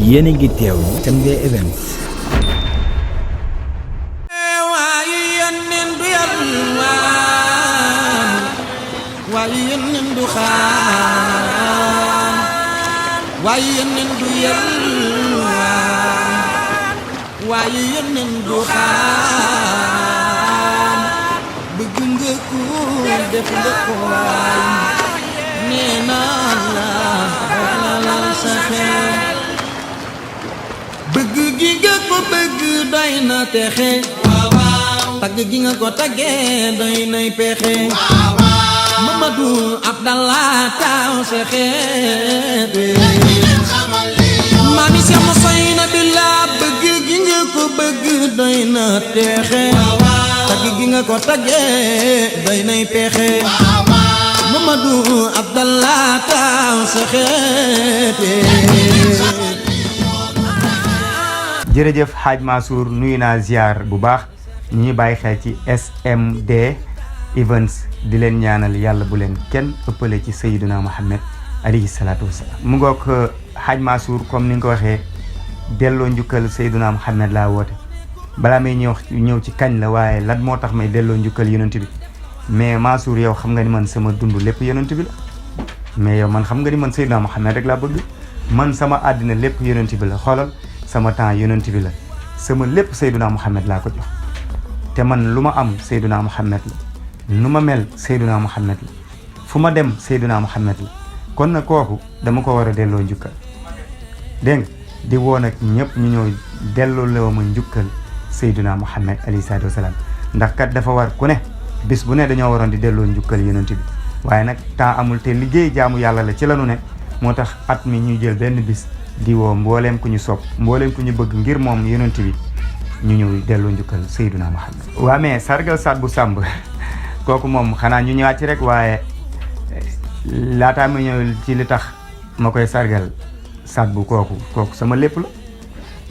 yéen a ngi teewlu MD Events. waaye yónneen du xaar waaye yónneen du yalwaan waaye yónneen du xaar bëgg nga ko def nga ko waay nee naa la sa xel bëgg gi nga ko bëgg doy na texe tagg gi nga ko taggee doy nay pexe Mamadou Abdallah taw sa xeet mami si ama soy na billah bëgg gi nga ko bëgg doy na texe tagg gi nga ko taggee doy nay pexe Mamadou Abdallah taw sa xeet jërëjëf Hadj Mansour nuyu naa ziar bu baax ñu ñuy bàyyi xel ci SMD Events di leen ñaanal yàlla bu leen kenn ëppale ci Sayyiduna Muhammad alayhi salaatu wasalaam mu ngoog Hadj Mansour comme ni nga ko waxee delloo njukkal Sayyiduna Muhammad laa woote balaa may ñëw ci kañ la waaye lan moo tax may delloo njukkal yonent bi mais Mansour yow xam nga ni man sama dund lépp yonent bi la mais yow man xam nga ni man Sayyiduna Muhammad rek laa bëgg man sama àddina lépp yonent bi la xoolal sama temps yonent bi la sama lépp Sayyiduna Muhammad laa ko jox te man lu ma am Sayyiduna Muhammad la nu ma mel Sayyiduna Muhammad la fu ma dem Sayyiduna Muhammad la kon nag kooku dama ko war a delloo njukkal dégg nga di woo nag ñëpp ñu ñëw delloo loo ma njukkal Sayyiduna Muhammad alayhi salaatu wasalaam ndax kat dafa war ku ne bis bu ne dañoo waroon di delloo njukkal yonent bi waaye nag temps amul te liggéey jaamu yàlla la ci lanu ne moo tax at mi ñuy jël benn bis di woo mbooleem ku ñu sopp mbooleem ku ñu bëgg ngir moom yonent bi ñu ñëw delloo njukkal Sayyiduna Muhammad waa mais sargal Sadbou Samb kooku moom xanaa ñu ñëwaat ci rek waaye laataa ma ñëw ci li tax ma koy sargal Sadbou kooku sama lépp la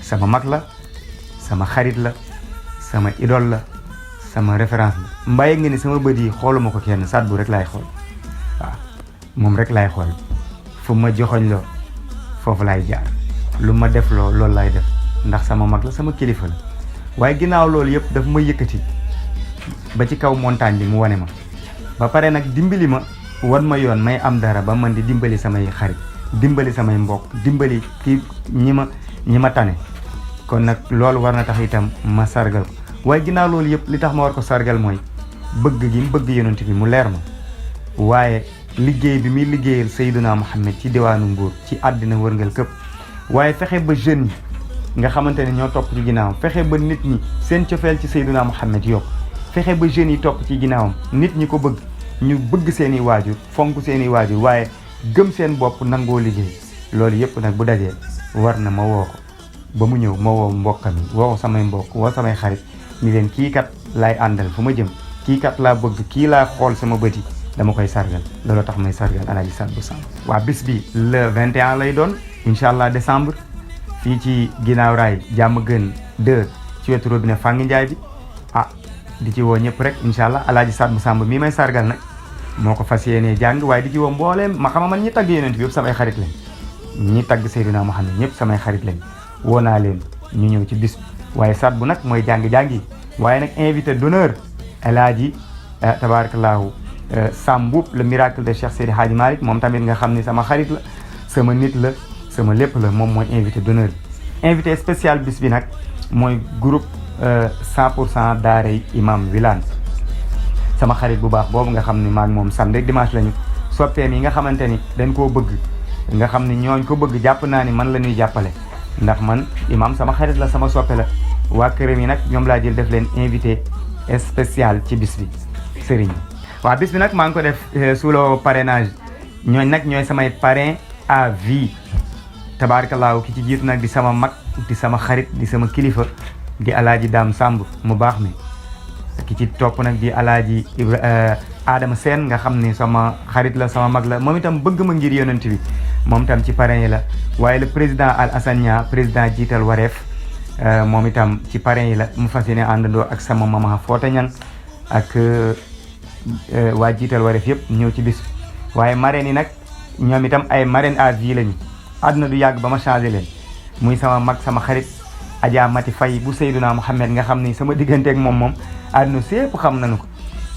sama mag la sama xarit la sama idole la sama référence la mbaye nga ni sama bët yi xooluma ko kenn Sadbou rek laay xool waaw moom rek laay xool fu ma joxoñ loo foofu laay jaar lu ma def loo loolu laay def ndax sama mag la sama kilifa la waaye ginnaaw loolu yëpp daf ma yëkkati ba ci kaw montagne bi mu wane ma ba pare nag dimbali ma wan ma yoon may am dara ba man di dimbali samay xarit dimbali samay mbokk dimbali ki ñi ma tane kon nag loolu war na tax itam ma sargal ko waaye ginnaaw loolu yëpp li tax ma war ko sargal mooy bëgg gi mu bëgg yonent bi mu leer ma waaye liggéey bi muy liggéeyal Sayyiduna Muhammad ci diwaanu Mbuur ci àddina wërngal këpp waaye fexe ba jeunes yi nga xamante ne ñoo topp ci ginnaawam fexe ba nit ñi seen cofeel ci Sayyiduna Muhammad yokk fexe ba jeunes yi topp ci ginnaawam nit ñi ko bëgg ñu bëgg seeni waajur fonk seeni waajur waaye gëm seen bopp nangoo liggéey loolu yëpp nag bu dajee war na ma woo ko ba mu ñëw ma woo mbokkam yi woo samay mbokk woo samay xarit ni leen kii kat laay àndal fu ma jëm kii kat laa bëgg kii laa xool sama bët yi dama koy sargal loolu tax may sargal Alaaji Sadbou Samb waa bis bi le 21 lay doon incha allah décembre fii ci ginnaaw raay jàmm gën 2 ci wetu robinet Fangi Njaay bi di ci woo ñëpp rek incha allah Alaaji Sadbou Samb mii may sargal nag moo ko fas yéenee jàng waaye di ci woo mbooleem ma xama man ñi tagg yonent bi yëpp samay xarit lañ ñi tagg Seydina Muhammad ñëpp samay xarit lañ woo naa leen ñu ñëw ci bis bi waaye Sadbou nag mooy jàng-jàng waaye nag invité d'honneur Alaaji tabarakallahu Samb le miracle de Cheikh Seydi Hadji Malick moom tamit nga xam ni sama xarit la sama nit la sama lépp la moom mooy invité d'honneur bi invité spécial bis bi nag mooy groupe 100% daaray imam Wilane sama xarit bu baax boobu nga xam ni maag moom samedi ak dimanche lañu soppeem yi nga xamante ni dañ koo bëgg nga xam ni ñooñ ko bëgg jàpp naa ni man la ñuy jàppale ndax man imam sama xarit la sama soppe la waa këram yi nag ñoom laa jël def leen invité spécial ci bis bi sëriñ waaw bis bi nag maa ngi ko def sous le parrainage ñooñ nag ñooy samay parrain à vie tabaarakallaahu ki ci jiitu nag di sama mag di sama xarit di sama kilifa di Alaaji Daam Samb mu baax mi ki ci topp nag di Alaaji Adama Seen nga xam ni sama xarit la sama mag la moom itam bëgg ma ngir yonent bi moom itam ci parrain yi la waaye le président Al Assane Nia président jiital wareef moom itam ci parrain yi la mu fas yéene àndandoo ak sama mama Fota Ñang ak waa jiital wareef yëpp ñëw ci bis waaye marraine yi nag ñoom itam ay marraine à vie lañu àdduna du yàgg ba ma changé leen muy sama mag sama xarit Adja Mati Faye bu Seydina Mouhamed nga xam ni sama digganteeg moom àdduna sépp xam nañu ko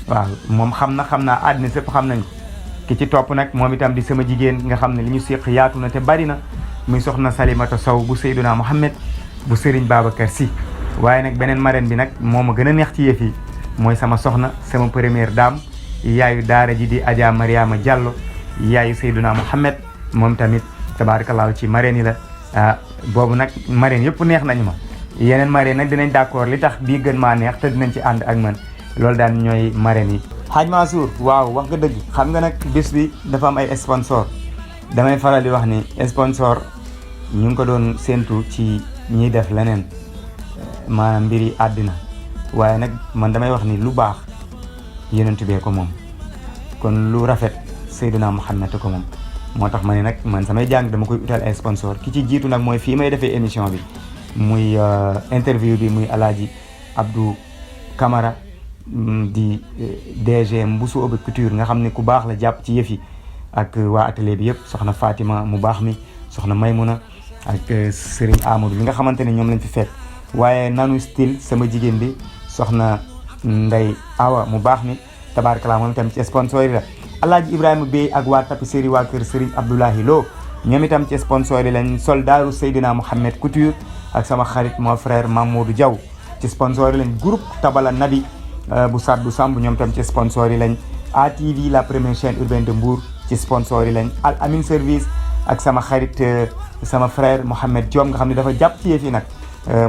waaw moom xam naa àdduna sépp xam nañu ko ki ci topp nag moom itam di sama jigéen nga xam ne li ñu séq yaatu na te bari na muy soxna Salimata Sow bu Seydina Mouhamed bu Serigne Babacar Sy waaye nag beneen marraine bi nag moo ma gën a neex ci yëf yi mooy sama soxna sama première dame yaayu daara ji di Adja Mariama Diallo yaayu Seydina Mouhamed moom tamit tabaarakallaahu ci marraine yi la boobu nag marraine yëpp neex nañu ma yeneen marraine nag dinañ d'accord li tax bii gën maa neex te dinañ ci ànd ak man loolu daan ñooy marraine yi. Hadj Mansour waaw wax nga dëgg xam nga nag bés bi dafa am ay sponsor damay faral di wax ni sponsor ñu ngi ko doon séentu ci ñiy def leneen maanaam mbiri àddina waaye nag man damay wax ni lu baax yonent bee ko moom kon lu rafet Seydina Mouhamed ko moom moo tax ma ne nag man samay jàng dama koy utal ay sponsor ki ci jiitu nag mooy fii may defee émission bi muy interview bi muy Alaaji Abdou Camara di DG Mbusu Obe Couture nga xam ne ku baax la jàpp ci yëf yi ak waa atelier bi yëpp soxna Fatima mu baax mi soxna Maymuna ak Serigne Amadou mi nga xamante ne ñoom lañ fi fekk waaye nanu style sama jigéen bi soxna Ndey Awa mu baax mi tabaarkalla moom itam ci sponsor yi la Alaaji Ibrahima Bey ak waa tapisserie waa kër Serigne Abdoulahi Lo ñoom itam ci sponsor yi lañ soldaaru Seydina Mouhamed Couture ak sama xarit mon frère Mamadou Diaw ci sponsor yi lañ groupe Tabala Nabi bu Saddu Samb ñoom itam ci sponsor yi lañ ATV la première chaîne urbaine de Mbour ci sponsor yi lañ Al Amin service ak sama xarit sama frère Mohamed Diom nga xam ne dafa jàpp ci yëf yi nag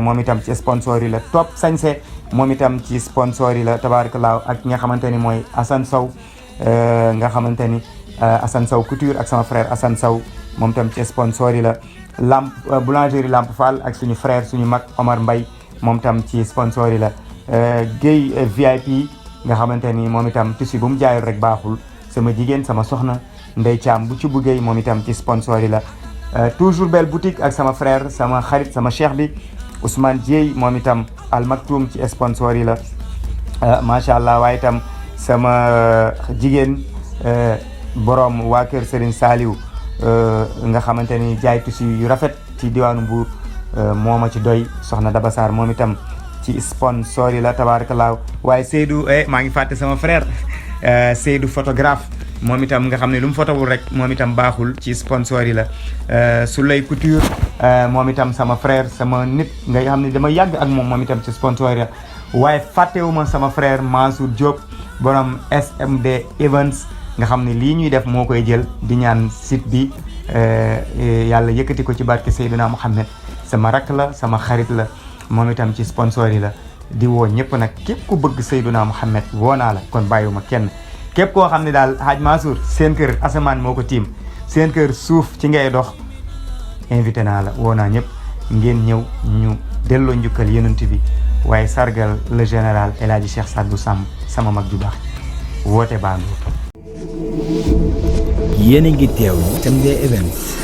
moom itam ci sponsor yi la Top Sañse moom itam ci sponsor yi la tabarakallah ak nga xamante ni mooy Assane Sow nga xamante ni Assane Sow Couture ak sama frère Assane Sow moom itam ci sponsor yi la Lamp boulangerie Lamp Fall ak suñu frère suñu mag Omar Mbaye moom itam ci sponsor yi la Guèye VIP nga xamante ni moom itam tissu bu mu jaayul rek baaxul sama jigéen sama soxna Ndey Thiam bu ci buggéey moom itam ci sponsor yi la toujours belle boutique ak sama frère sama xarit sama cheikh bi Ousmane Dieye moom itam Al Maktoum ci sponsor yi la macha allah waaye itam sama jigéen borom waa kër Serigne Saliou nga xamante ni jaay tissu yu rafet ci diwaanu Mbour moo ma ci doy soxna Daba Sarr moom itam ci sponsor yi la tabarakallah waaye Seydou maa ngi fàtte sama frère Seydou photographe moom itam nga xam ne lu mu photowul rek moom itam baaxul ci sponsor yi la Souley Couture moom itam sama frère sama nit nga xam ne dama yàgg ak moom itam ci sponsor yi la waaye fàttewuma sama frère Mansour Diop borom SMD Events nga xam ne lii ñuy def moo koy jël di ñaan site bi yàlla yëkkati ko ci barke Seydina Mouhamed sama rakk la sama xarit la moom itam ci sponsor yi la di woo ñëpp nag képp ku bëgg Seydina Mouhamed woo naa la kon bàyyiwuma kenn képp koo xam ne daal Hadj Mansour seen kër asamaan moo ko tiim seen kër suuf ci ngay dox invité naa la woo naa ñëpp ngeen ñëw ñu delloo njukkal yonent bi waaye sargal le général El Hadji Cheikh Sadou Samb sama mag ju baax woote baa ngi yéen a ngi teewlu SMD Events